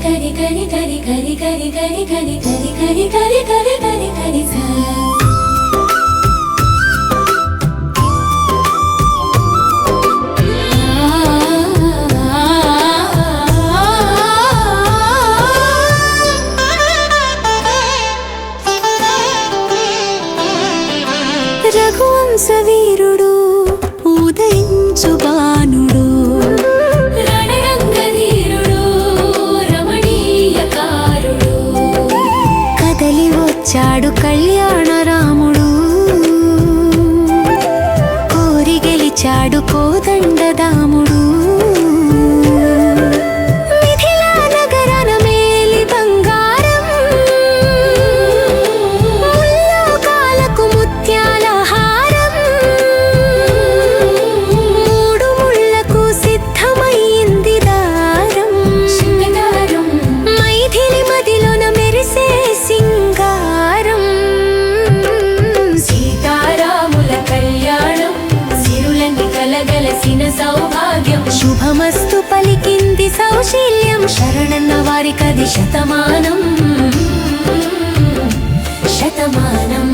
కరి కరి కరి కరి కరి కరి కరి కరి కరి కరి కరి కరి కరి సా రఘువంశవీరుడు ఉదయించు బాణుడు రణరంగధీరుడు రమణీయకారుడు కదలి వచ్చాడు కళ్యాణ రాముడు కోరి గెలిచాడు కోదండదాముడు శుభమస్తు పలికింది సౌశీల్యం శరణన్న వారికది శతమానం శతమానం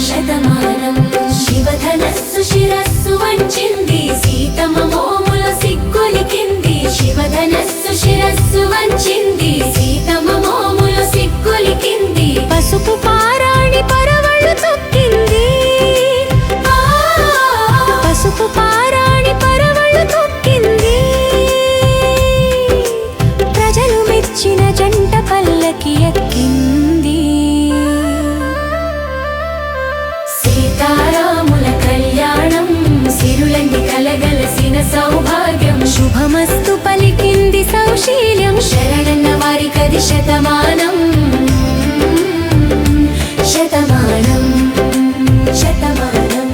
శతమానం శివధనస్సు శిరస్సు వంచింది సీతమ్మ మోముల సిగ్గులికింది శివధనస్సు శిరస్సు వంచింది సీతమ్మ మోముల సిగ్గులికింది పసుపు పారాణి పరవళ్ళు తొక్కింది పసుపు పారాణి పరవళ్ళు తొక్కింది ప్రజలు మెచ్చిన జంట పల్లకి ఎక్కింది సీతారాముల కళ్యాణం సిరులన్నీ కలగలసిన సౌభాగ్యం శుభమస్తు పలికింది సౌశీల్యం శరణన్న వారికది శతమానం శతమానం శతమానం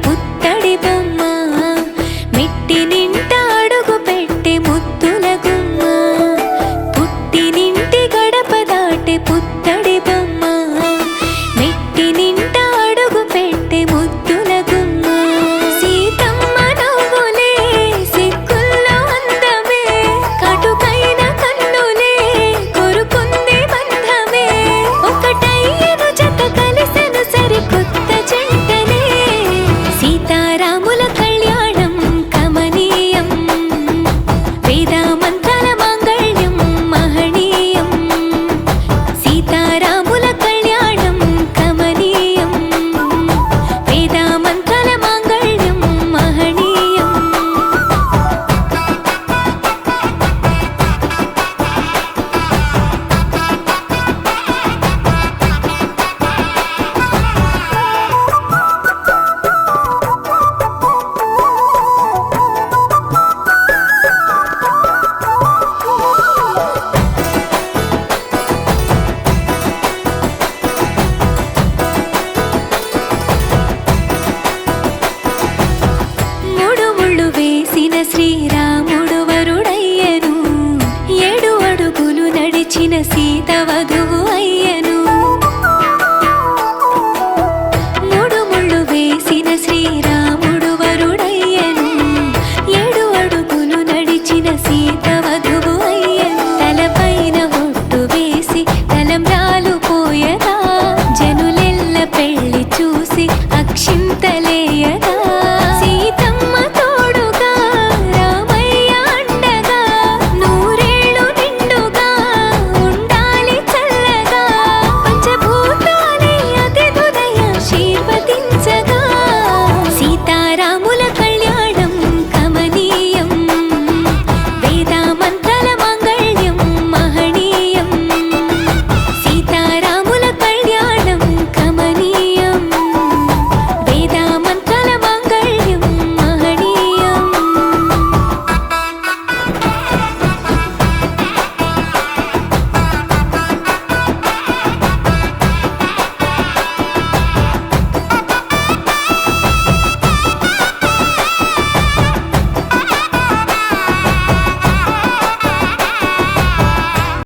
పుత్తడి బొమ్మ మిట్టి నింట అడుగు పెట్టే ముద్దుల గుమ్మ పుట్టినింటి గడప దాటే పుత్తడి బొమ్మ మిట్టి నింట అడుగు పెట్టే ముద్దుల గుమ్మ సీతమ్మ నవ్వులే సిగ్గుల్లో అందమే కటుకైన కన్నులే కొరుకుంది బంధమే ఒకటయ్యను జత కలిసెను సరికొత్త జంటనే సీతారాముల కళ్యాణం కమనీయం వేదమంత్రాల మాంగళ్యం మహనీయం సీతారాముల కళ్యాణం కమనీయం వేదమంత్రాల మాంగళ్యం మహనీయం శ్రీరాముడు వరుడయ్యను 7 అడుగులు నడిచిన సీత వధువు అయ్యను 3 ముళ్ళు వేసిన శ్రీరాముడు వరుడయ్యను 7 అడుగులు నడిచిన సీత వధువు అయ్యను తలపైన ఒట్టు వేసి తలంబ్రాలు పోయగా జనులెల్ల పెళ్లి చూసి అక్షింతలేయగా